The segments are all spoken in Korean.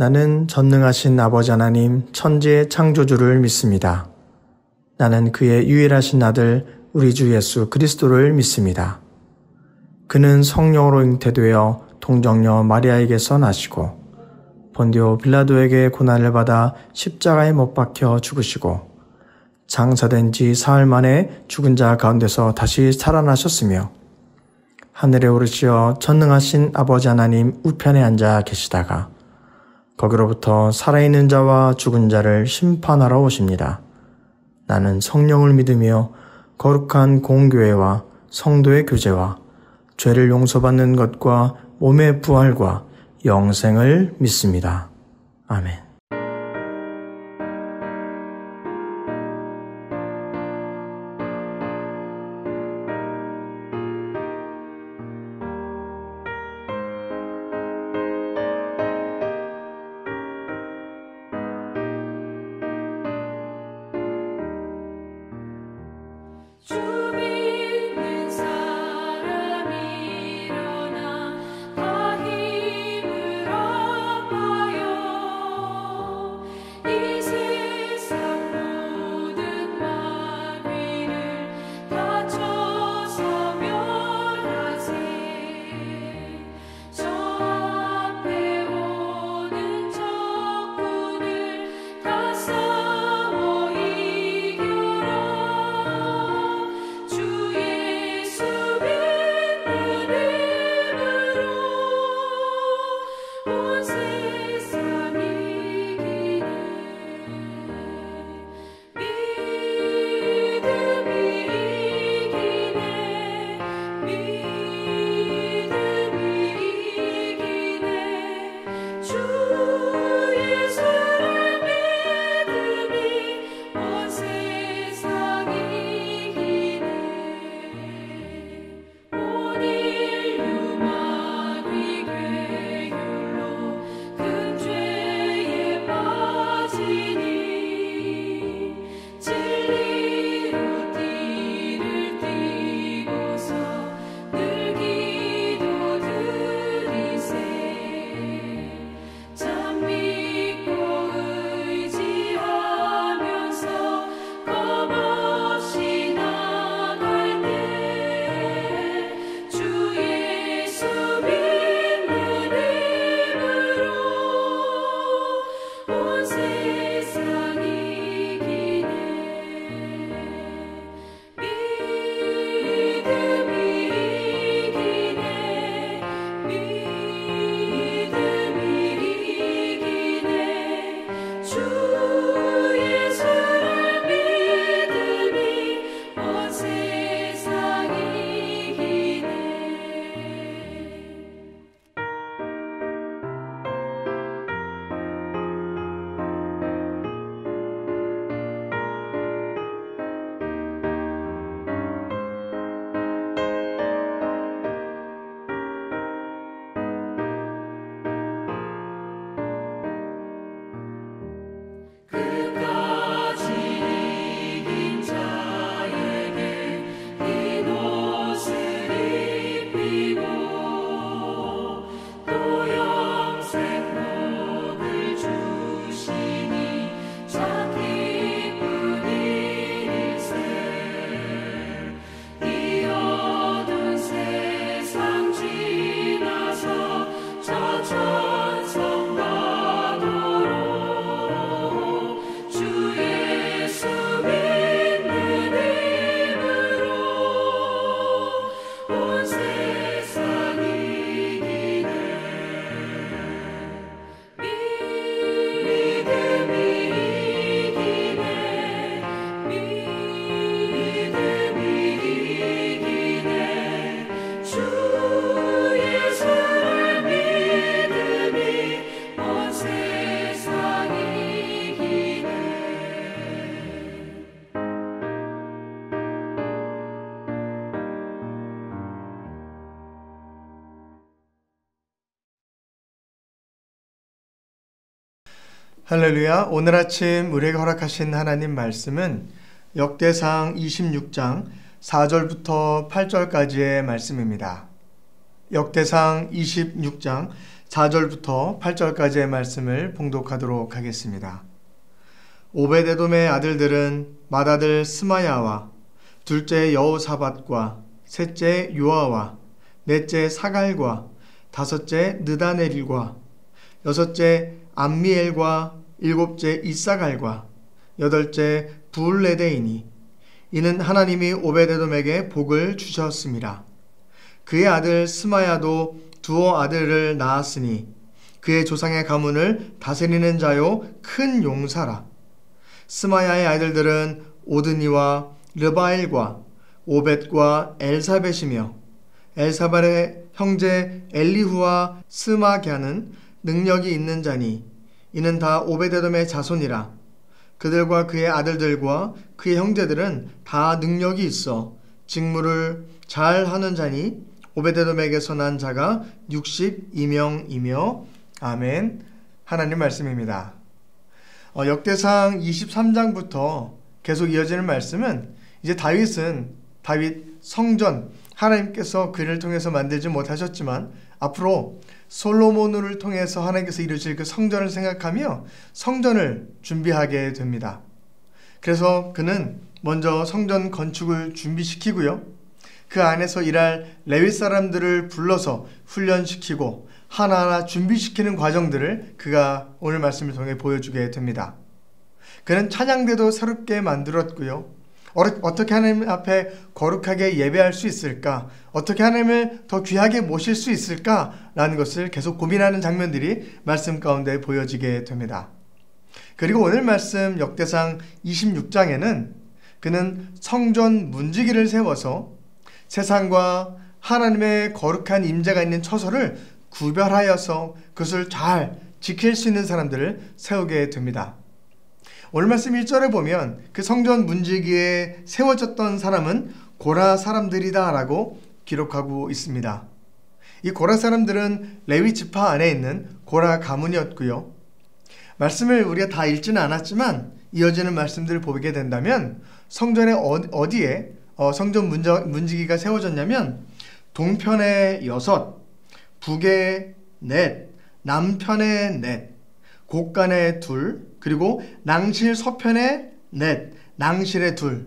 나는 전능하신 아버지 하나님 천지의 창조주를 믿습니다. 나는 그의 유일하신 아들 우리 주 예수 그리스도를 믿습니다. 그는 성령으로 잉태되어 동정녀 마리아에게서 나시고 본디오 빌라도에게 고난을 받아 십자가에 못 박혀 죽으시고 장사된 지 사흘 만에 죽은 자 가운데서 다시 살아나셨으며 하늘에 오르시어 전능하신 아버지 하나님 우편에 앉아 계시다가 거기로부터 살아있는 자와 죽은 자를 심판하러 오십니다. 나는 성령을 믿으며 거룩한 공교회와 성도의 교제와 죄를 용서받는 것과 몸의 부활과 영생을 믿습니다. 아멘. 할렐루야. 오늘 아침 우리에게 허락하신 하나님 말씀은 역대상 26장 4절부터 8절까지의 말씀입니다. 역대상 26장 4절부터 8절까지의 말씀을 봉독하도록 하겠습니다. 오베데돔의 아들들은 맏아들 스마야와 둘째 여호사밧과 셋째 요아와 넷째 사갈과 다섯째 느다넬과 여섯째 암미엘과 일곱째 이사갈과 여덟째 부울레데이니. 이는 하나님이 오베데돔에게 복을 주셨습니다. 그의 아들 스마야도 두어 아들을 낳았으니 그의 조상의 가문을 다스리는 자요 큰 용사라. 스마야의 아들들은 오드니와 르바엘과 오벳과 엘사벳이며 엘사발의 형제 엘리후와 스마갸는 능력이 있는 자니 이는 다 오베데돔의 자손이라. 그들과 그의 아들들과 그의 형제들은 다 능력이 있어 직무를 잘 하는 자니 오베데돔에게서 난 자가 62명이며 아멘. 하나님 말씀입니다. 역대상 23장부터 계속 이어지는 말씀은 이제 다윗 성전, 하나님께서 그를 통해서 만들지 못하셨지만 앞으로 솔로몬을 통해서 하나님께서 이루실 그 성전을 생각하며 성전을 준비하게 됩니다. 그래서 그는 먼저 성전 건축을 준비시키고요. 그 안에서 일할 레위 사람들을 불러서 훈련시키고 하나하나 준비시키는 과정들을 그가 오늘 말씀을 통해 보여주게 됩니다. 그는 찬양대도 새롭게 만들었고요. 어떻게 하나님 앞에 거룩하게 예배할 수 있을까? 어떻게 하나님을 더 귀하게 모실 수 있을까? 라는 것을 계속 고민하는 장면들이 말씀 가운데 보여지게 됩니다. 그리고 오늘 말씀 역대상 26장에는 그는 성전 문지기를 세워서 세상과 하나님의 거룩한 임재가 있는 처소를 구별하여서 그것을 잘 지킬 수 있는 사람들을 세우게 됩니다. 오늘 말씀 1절에 보면 그 성전 문지기에 세워졌던 사람은 고라 사람들이다 라고 기록하고 있습니다. 이 고라 사람들은 레위 지파 안에 있는 고라 가문이었고요. 말씀을 우리가 다 읽지는 않았지만 이어지는 말씀들을 보게 된다면 성전의 어디에 성전 문지기가 세워졌냐면 동편에 6, 북에 4, 남편에 4, 곡간에 2, 그리고 낭실 서편에 4, 낭실에 2,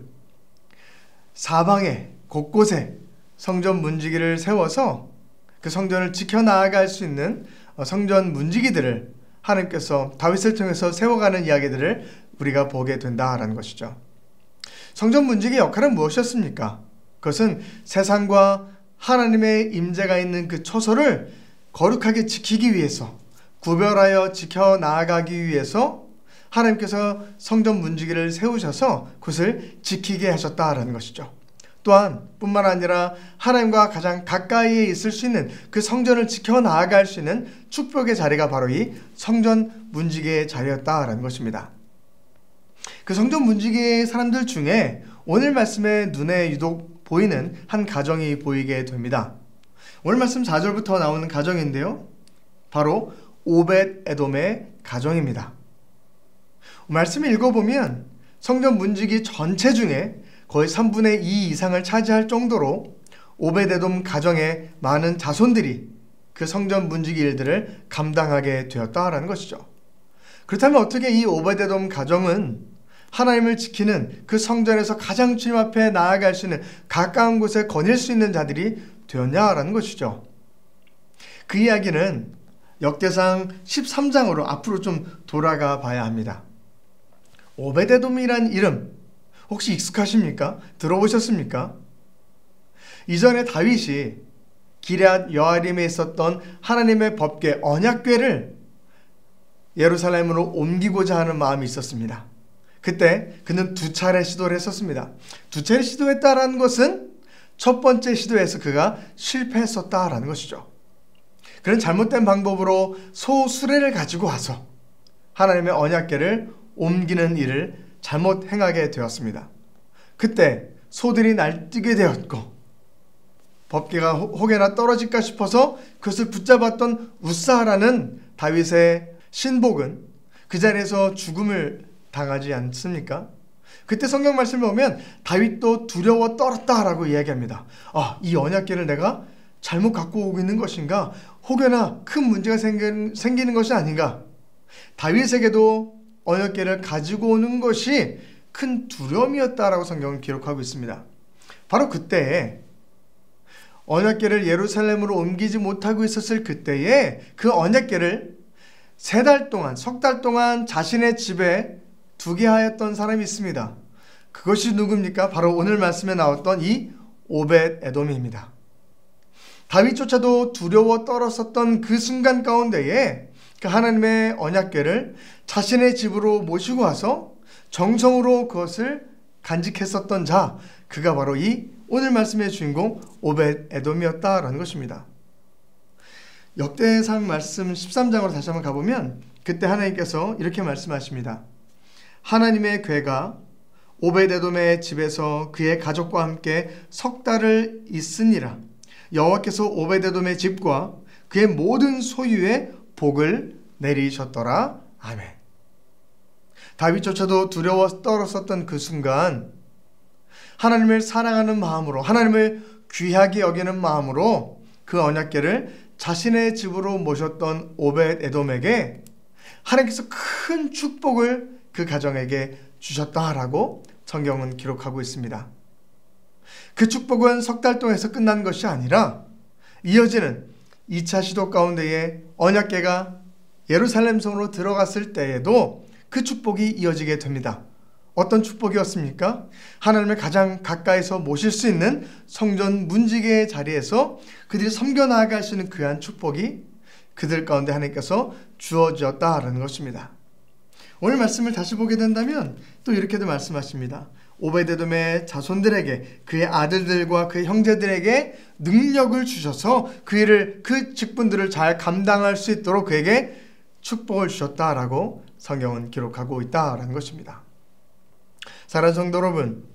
사방에 곳곳에 성전 문지기를 세워서 그 성전을 지켜나갈 수 있는 성전 문지기들을 하나님께서 다윗을 통해서 세워가는 이야기들을 우리가 보게 된다라는 것이죠. 성전 문지기의 역할은 무엇이었습니까? 그것은 세상과 하나님의 임재가 있는 그 처소를 거룩하게 지키기 위해서, 구별하여 지켜나가기 위해서 하나님께서 성전 문지기를 세우셔서 그것을 지키게 하셨다라는 것이죠. 또한 뿐만 아니라 하나님과 가장 가까이에 있을 수 있는 그 성전을 지켜나갈 수 있는 축복의 자리가 바로 이 성전 문지기의 자리였다라는 것입니다. 그 성전 문지기의 사람들 중에 오늘 말씀에 눈에 유독 보이는 한 가정이 보이게 됩니다. 오늘 말씀 4절부터 나오는 가정인데요. 바로 오벳에돔의 가정입니다. 말씀을 읽어보면 성전 문지기 전체 중에 거의 3분의 2 이상을 차지할 정도로 오벳에돔 가정의 많은 자손들이 그 성전 문지기 일들을 감당하게 되었다라는 것이죠. 그렇다면 어떻게 이 오벳에돔 가정은 하나님을 지키는 그 성전에서 가장 주님 앞에 나아갈 수 있는 가까운 곳에 거닐 수 있는 자들이 되었냐라는 것이죠. 그 이야기는 역대상 13장으로 앞으로 좀 돌아가 봐야 합니다. 오벳에돔이란 이름 혹시 익숙하십니까? 들어보셨습니까? 이전에 다윗이 기럇 여아림에 있었던 하나님의 법궤 언약궤를 예루살렘으로 옮기고자 하는 마음이 있었습니다. 그때 그는 2차례 시도를 했었습니다. 2차례 시도했다라는 것은 첫 번째 시도에서 그가 실패했었다라는 것이죠. 그는 잘못된 방법으로 소 수레를 가지고 와서 하나님의 언약궤를 옮기는 일을 잘못 행하게 되었습니다. 그때 소들이 날뛰게 되었고 법궤가 혹여나 떨어질까 싶어서 그것을 붙잡았던 우사라는 다윗의 신복은 그 자리에서 죽음을 당하지 않습니까? 그때 성경 말씀을 보면 다윗도 두려워 떨었다라고 이야기합니다. 이 언약궤를 내가 잘못 갖고 오고 있는 것인가? 혹여나 큰 문제가 생기는 것이 아닌가? 다윗에게도 언약궤를 가지고 오는 것이 큰 두려움이었다라고 성경은 기록하고 있습니다. 바로 그때 언약궤를 예루살렘으로 옮기지 못하고 있었을 그때에 그 언약궤를 석 달 동안 자신의 집에 두게 하였던 사람이 있습니다. 그것이 누굽니까? 바로 오늘 말씀에 나왔던 이 오벳 에돔입니다. 다윗조차도 두려워 떨었었던 그 순간 가운데에 그 하나님의 언약궤를 자신의 집으로 모시고 와서 정성으로 그것을 간직했었던 자, 그가 바로 이 오늘 말씀의 주인공 오벳 에돔이었다라는 것입니다. 역대상 말씀 13장으로 다시 한번 가보면 그때 하나님께서 이렇게 말씀하십니다. 하나님의 궤가 오벳 에돔의 집에서 그의 가족과 함께 석 달을 있으니라. 여호와께서 오벳 에돔의 집과 그의 모든 소유에 복을 내리셨더라. 아멘. 다윗조차도 두려워 떨었었던 그 순간 하나님을 사랑하는 마음으로, 하나님을 귀하게 여기는 마음으로 그 언약궤를 자신의 집으로 모셨던 오벳 에돔에게 하나님께서 큰 축복을 그 가정에게 주셨다라고 성경은 기록하고 있습니다. 그 축복은 석 달 동안에서 끝난 것이 아니라 이어지는 2차 시도 가운데에 언약궤가 예루살렘 성으로 들어갔을 때에도 그 축복이 이어지게 됩니다. 어떤 축복이었습니까? 하나님을 가장 가까이서 모실 수 있는 성전 문지기의 자리에서 그들이 섬겨 나아갈 수 있는 귀한 축복이 그들 가운데 하나님께서 주어졌다라는 것입니다. 오늘 말씀을 다시 보게 된다면 또 이렇게도 말씀하십니다. 오벳 에돔의 자손들에게, 그의 아들들과 그의 형제들에게 능력을 주셔서 그 직분들을 잘 감당할 수 있도록 그에게 축복을 주셨다라고 성경은 기록하고 있다라는 것입니다. 사랑하는 성도 여러분,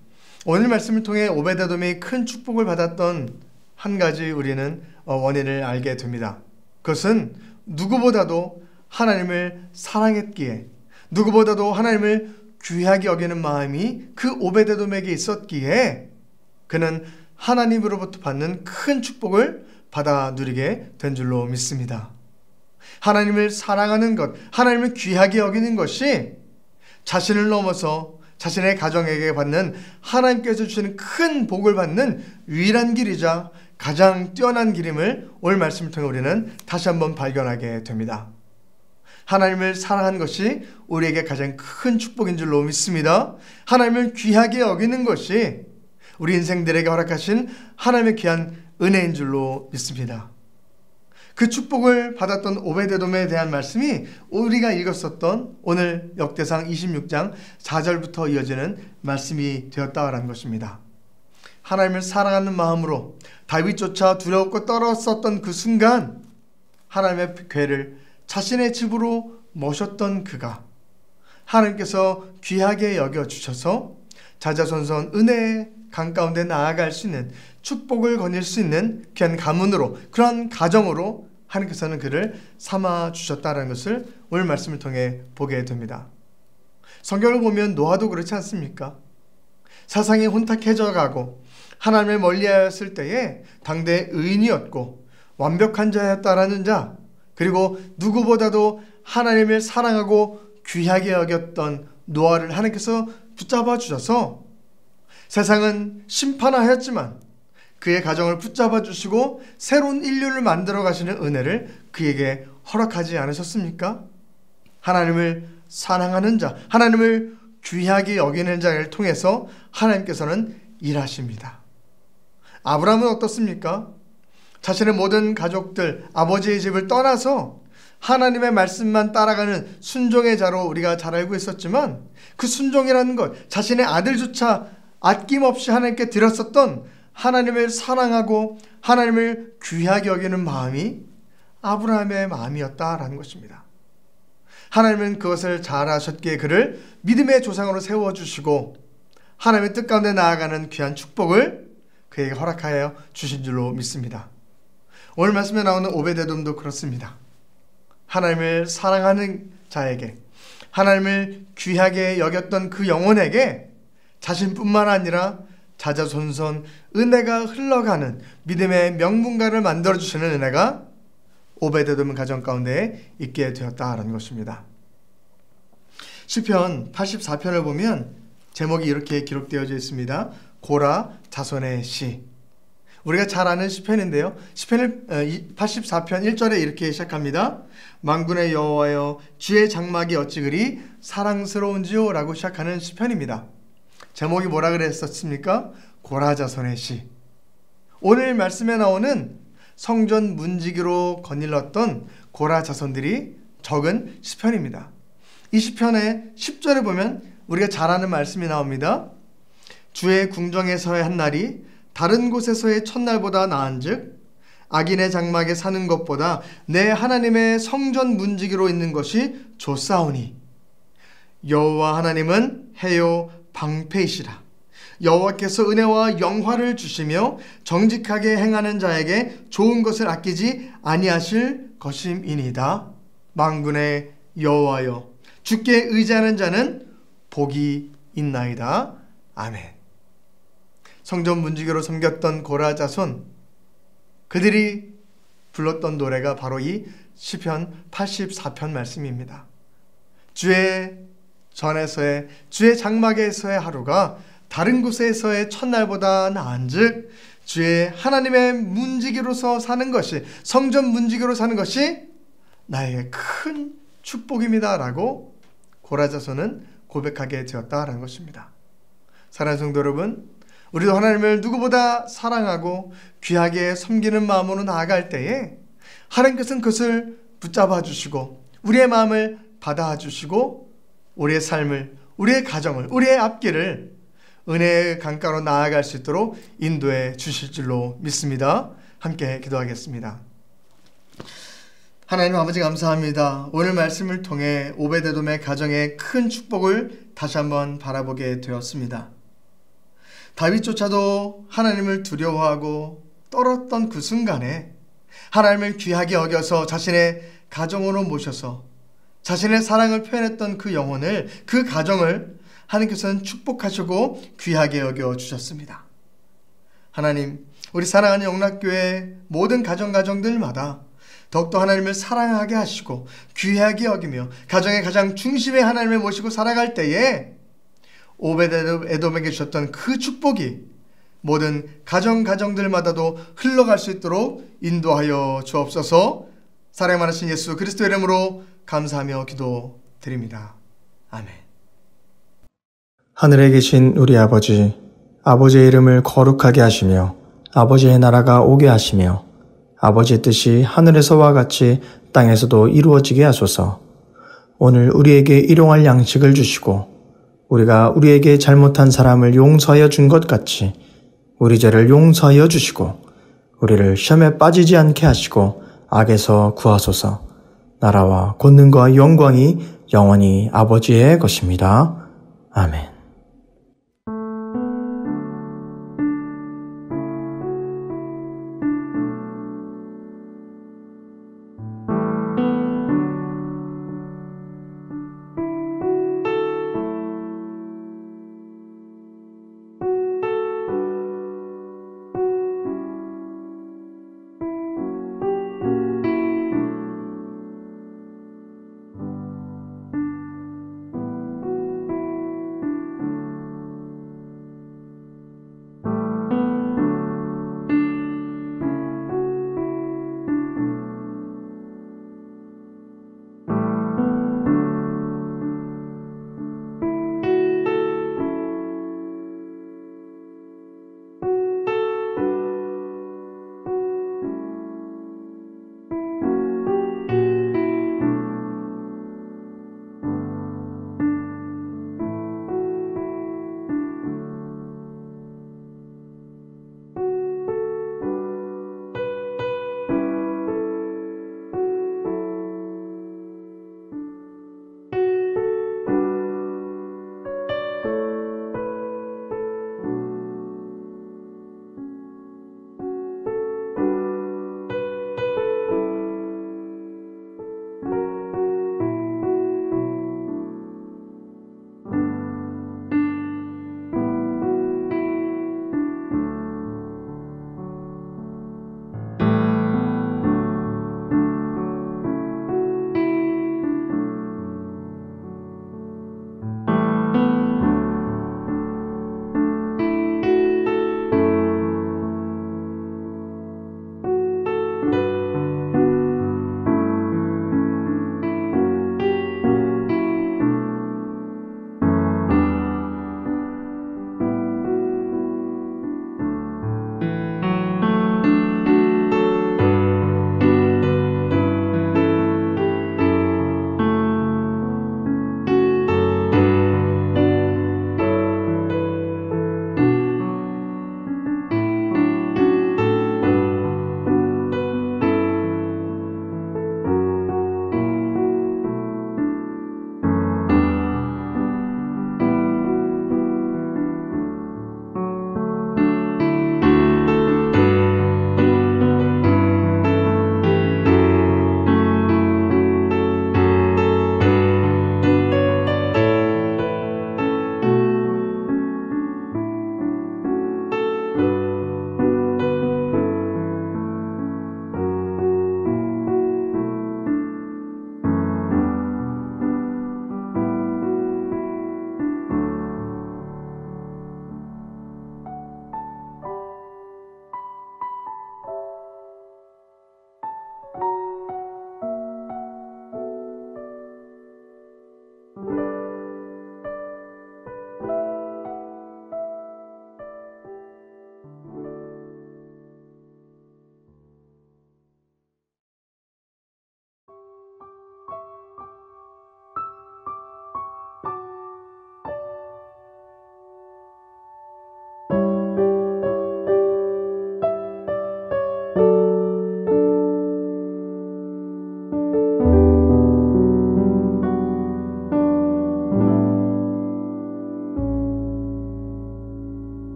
오늘 말씀을 통해 오벳 에돔이 큰 축복을 받았던 한 가지 우리는 원인을 알게 됩니다. 그것은 누구보다도 하나님을 사랑했기에, 누구보다도 하나님을 귀하게 여기는 마음이 그 오벳 에돔에게 있었기에 그는 하나님으로부터 받는 큰 축복을 받아 누리게 된 줄로 믿습니다. 하나님을 사랑하는 것, 하나님을 귀하게 여기는 것이 자신을 넘어서 자신의 가정에게 받는, 하나님께서 주시는 큰 복을 받는 유일한 길이자 가장 뛰어난 길임을 오늘 말씀을 통해 우리는 다시 한번 발견하게 됩니다. 하나님을 사랑하는 것이 우리에게 가장 큰 축복인 줄로 믿습니다. 하나님을 귀하게 여기는 것이 우리 인생들에게 허락하신 하나님의 귀한 은혜인 줄로 믿습니다. 그 축복을 받았던 오벳 에돔에 대한 말씀이 우리가 읽었었던 오늘 역대상 26장 4절부터 이어지는 말씀이 되었다라는 것입니다. 하나님을 사랑하는 마음으로 다윗조차 두려웠고 떨었었던 그 순간 하나님의 궤를 자신의 집으로 모셨던 그가 하나님께서 귀하게 여겨주셔서 자자손손 은혜의 강 가운데 나아갈 수 있는, 축복을 거닐 수 있는 귀한 가문으로, 그런 가정으로 하나님께서는 그를 삼아주셨다는 것을 오늘 말씀을 통해 보게 됩니다. 성경을 보면 노아도 그렇지 않습니까? 세상이 혼탁해져 가고 하나님을 멀리하였을 때에 당대의 의인이었고 완벽한 자였다라는 자, 그리고 누구보다도 하나님을 사랑하고 귀하게 여겼던 노아를 하나님께서 붙잡아 주셔서 세상은 심판하였지만 그의 가정을 붙잡아 주시고 새로운 인류를 만들어 가시는 은혜를 그에게 허락하지 않으셨습니까? 하나님을 사랑하는 자, 하나님을 귀하게 여기는 자를 통해서 하나님께서는 일하십니다. 아브라함은 어떻습니까? 자신의 모든 가족들, 아버지의 집을 떠나서 하나님의 말씀만 따라가는 순종의 자로 우리가 잘 알고 있었지만 그 순종이라는 것, 자신의 아들조차 아낌없이 하나님께 드렸었던 하나님을 사랑하고 하나님을 귀하게 여기는 마음이 아브라함의 마음이었다라는 것입니다. 하나님은 그것을 잘 아셨기에 그를 믿음의 조상으로 세워주시고 하나님의 뜻 가운데 나아가는 귀한 축복을 그에게 허락하여 주신 줄로 믿습니다. 오늘 말씀에 나오는 오벳 에돔도 그렇습니다. 하나님을 사랑하는 자에게, 하나님을 귀하게 여겼던 그 영혼에게 자신뿐만 아니라 자자손손 은혜가 흘러가는 믿음의 명문가를 만들어주시는 은혜가 오베데돔 가정 가운데 있게 되었다라는 것입니다. 시편 84편을 보면 제목이 이렇게 기록되어져 있습니다. 고라 자손의 시. 우리가 잘 아는 시편인데요. 시편을 84편 1절에 이렇게 시작합니다. 만군의 여호와여 주의 장막이 어찌 그리 사랑스러운지요 라고 시작하는 시편입니다. 제목이 뭐라 그랬었습니까? 고라 자손의 시. 오늘 말씀에 나오는 성전 문지기로 거닐렀던 고라 자손들이 적은 시편입니다. 이 시편의 10절에 보면 우리가 잘 아는 말씀이 나옵니다. 주의 궁정에서의 한 날이 다른 곳에서의 첫날보다 나은즉 악인의 장막에 사는 것보다 내 하나님의 성전 문지기로 있는 것이 좋사오니 여호와 하나님은 해요 방패이시라. 여호와께서 은혜와 영화를 주시며 정직하게 행하는 자에게 좋은 것을 아끼지 아니하실 것임이니이다. 만군의 여호와여 주께 의지하는 자는 복이 있나이다. 아멘. 성전 문지기로 섬겼던 고라 자손, 그들이 불렀던 노래가 바로 이 시편 84편 말씀입니다. 주의 전에서의 주의 장막에서의 하루가 다른 곳에서의 첫날보다 나은즉 주의 하나님의 문지기로서 사는 것이, 성전 문지기로 사는 것이 나에게 큰 축복입니다 라고 고라 자손은 고백하게 되었다라는 것입니다. 사랑하는 성도 여러분, 우리도 하나님을 누구보다 사랑하고 귀하게 섬기는 마음으로 나아갈 때에 하나님께서는 그것을 붙잡아 주시고 우리의 마음을 받아 주시고 우리의 삶을, 우리의 가정을, 우리의 앞길을 은혜의 강가로 나아갈 수 있도록 인도해 주실 줄로 믿습니다. 함께 기도하겠습니다. 하나님 아버지 감사합니다. 오늘 말씀을 통해 오베데돔의 가정에 큰 축복을 다시 한번 바라보게 되었습니다. 다윗조차도 하나님을 두려워하고 떨었던 그 순간에 하나님을 귀하게 여겨서 자신의 가정으로 모셔서 자신의 사랑을 표현했던 그 영혼을, 그 가정을 하나님께서는 축복하시고 귀하게 여겨주셨습니다. 하나님, 우리 사랑하는 영락교회 모든 가정들마다 더욱더 하나님을 사랑하게 하시고 귀하게 여기며 가정의 가장 중심에 하나님을 모시고 살아갈 때에 오베데돔에게 주셨던 그 축복이 모든 가정들마다도 흘러갈 수 있도록 인도하여 주옵소서. 사랑 많으신 예수 그리스도 이름으로 감사하며 기도드립니다. 아멘. 하늘에 계신 우리 아버지, 아버지의 이름을 거룩하게 하시며 아버지의 나라가 오게 하시며 아버지의 뜻이 하늘에서와 같이 땅에서도 이루어지게 하소서. 오늘 우리에게 일용할 양식을 주시고 우리가 우리에게 잘못한 사람을 용서하여 준 것 같이 우리 죄를 용서하여 주시고 우리를 시험에 빠지지 않게 하시고 악에서 구하소서. 나라와 권능과 영광이 영원히 아버지의 것입니다. 아멘.